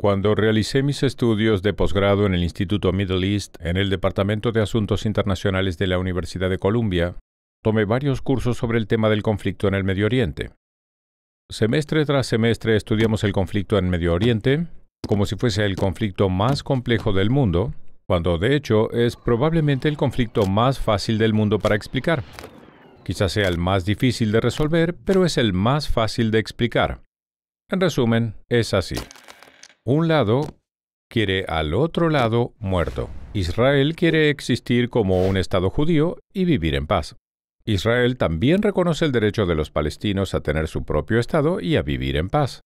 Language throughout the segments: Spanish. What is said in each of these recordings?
Cuando realicé mis estudios de posgrado en el Instituto Middle East en el Departamento de Asuntos Internacionales de la Universidad de Columbia, tomé varios cursos sobre el tema del conflicto en el Medio Oriente. Semestre tras semestre estudiamos el conflicto en Medio Oriente como si fuese el conflicto más complejo del mundo, cuando de hecho es probablemente el conflicto más fácil del mundo para explicar. Quizás sea el más difícil de resolver, pero es el más fácil de explicar. En resumen, es así. Un lado quiere al otro lado muerto. Israel quiere existir como un Estado judío y vivir en paz. Israel también reconoce el derecho de los palestinos a tener su propio Estado y a vivir en paz.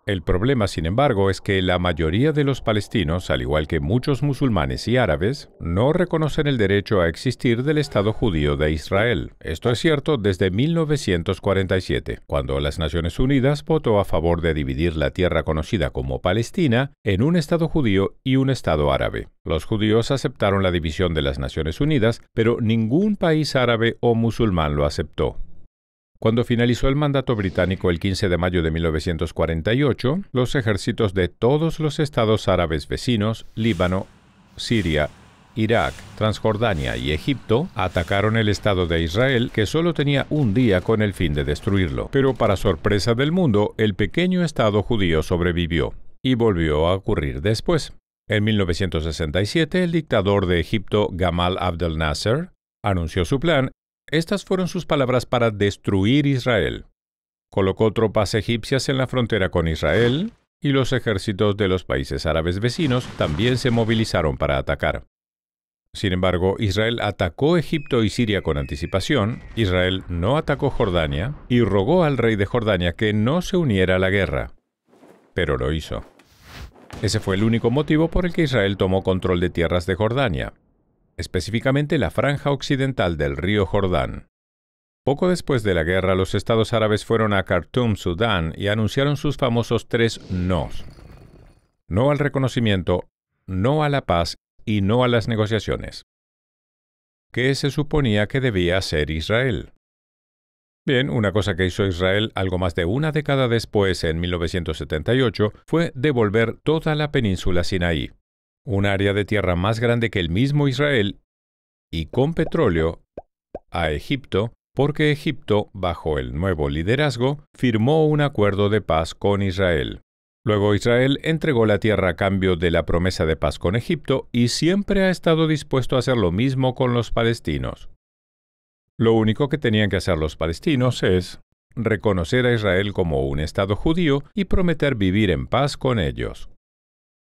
El problema, sin embargo, es que la mayoría de los palestinos, al igual que muchos musulmanes y árabes, no reconocen el derecho a existir del Estado judío de Israel. Esto es cierto desde 1947, cuando las Naciones Unidas votó a favor de dividir la tierra conocida como Palestina en un Estado judío y un Estado árabe. Los judíos aceptaron la división de las Naciones Unidas, pero ningún país árabe o musulmán lo aceptó. Cuando finalizó el mandato británico el 15 de mayo de 1948, los ejércitos de todos los estados árabes vecinos, Líbano, Siria, Irak, Transjordania y Egipto, atacaron el Estado de Israel, que solo tenía un día con el fin de destruirlo. Pero para sorpresa del mundo, el pequeño Estado judío sobrevivió, y volvió a ocurrir después. En 1967, el dictador de Egipto, Gamal Abdel Nasser, anunció su plan. Estas fueron sus palabras para destruir Israel. Colocó tropas egipcias en la frontera con Israel y los ejércitos de los países árabes vecinos también se movilizaron para atacar. Sin embargo, Israel atacó Egipto y Siria con anticipación, Israel no atacó Jordania y rogó al rey de Jordania que no se uniera a la guerra. Pero lo hizo. Ese fue el único motivo por el que Israel tomó control de tierras de Jordania, específicamente la franja occidental del río Jordán. Poco después de la guerra, los estados árabes fueron a Khartoum, Sudán, y anunciaron sus famosos 3 nos. No al reconocimiento, no a la paz y no a las negociaciones. ¿Qué se suponía que debía hacer Israel? Bien, una cosa que hizo Israel algo más de una década después, en 1978, fue devolver toda la península Sinaí, un área de tierra más grande que el mismo Israel, y con petróleo, a Egipto, porque Egipto, bajo el nuevo liderazgo, firmó un acuerdo de paz con Israel. Luego Israel entregó la tierra a cambio de la promesa de paz con Egipto y siempre ha estado dispuesto a hacer lo mismo con los palestinos. Lo único que tenían que hacer los palestinos es reconocer a Israel como un Estado judío y prometer vivir en paz con ellos.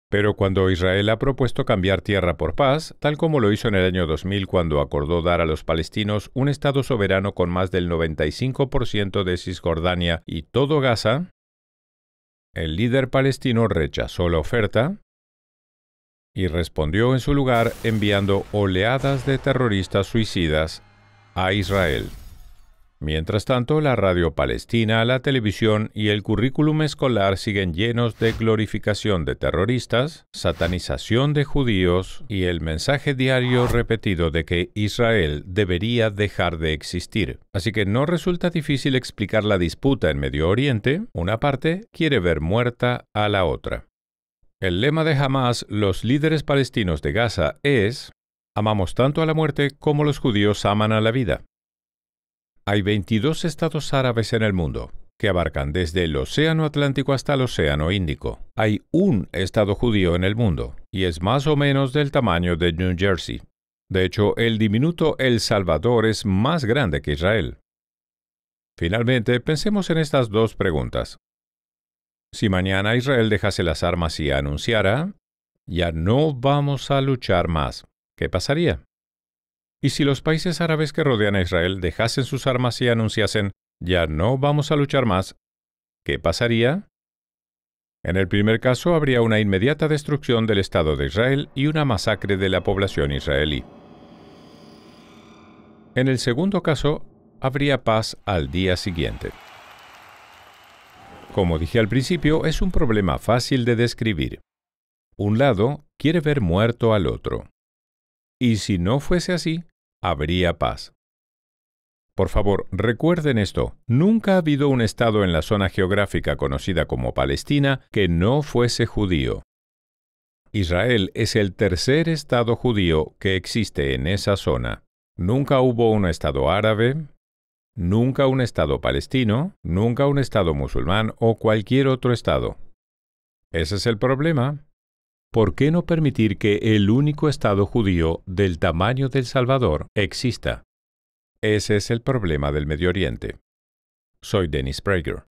Pero cuando Israel ha propuesto cambiar tierra por paz, tal como lo hizo en el año 2000 cuando acordó dar a los palestinos un Estado soberano con más del 95% de Cisjordania y todo Gaza, el líder palestino rechazó la oferta y respondió en su lugar enviando oleadas de terroristas suicidas a Israel. Mientras tanto, la radio palestina, la televisión y el currículum escolar siguen llenos de glorificación de terroristas, satanización de judíos y el mensaje diario repetido de que Israel debería dejar de existir. Así que no resulta difícil explicar la disputa en Medio Oriente. Una parte quiere ver muerta a la otra. El lema de Hamas, los líderes palestinos de Gaza, es: amamos tanto a la muerte como los judíos aman a la vida. Hay 22 estados árabes en el mundo, que abarcan desde el Océano Atlántico hasta el Océano Índico. Hay un estado judío en el mundo, y es más o menos del tamaño de New Jersey. De hecho, el diminuto El Salvador es más grande que Israel. Finalmente, pensemos en estas dos preguntas. Si mañana Israel dejase las armas y anunciara: ya no vamos a luchar más, ¿qué pasaría? Y si los países árabes que rodean a Israel dejasen sus armas y anunciasen: ya no vamos a luchar más, ¿qué pasaría? En el primer caso habría una inmediata destrucción del Estado de Israel y una masacre de la población israelí. En el segundo caso, habría paz al día siguiente. Como dije al principio, es un problema fácil de describir. Un lado quiere ver muerto al otro. Y si no fuese así, habría paz. Por favor, recuerden esto. Nunca ha habido un estado en la zona geográfica conocida como Palestina que no fuese judío. Israel es el tercer estado judío que existe en esa zona. Nunca hubo un estado árabe, nunca un estado palestino, nunca un estado musulmán o cualquier otro estado. Ese es el problema. ¿Por qué no permitir que el único estado judío del tamaño de El Salvador exista? Ese es el problema del Medio Oriente. Soy Dennis Prager.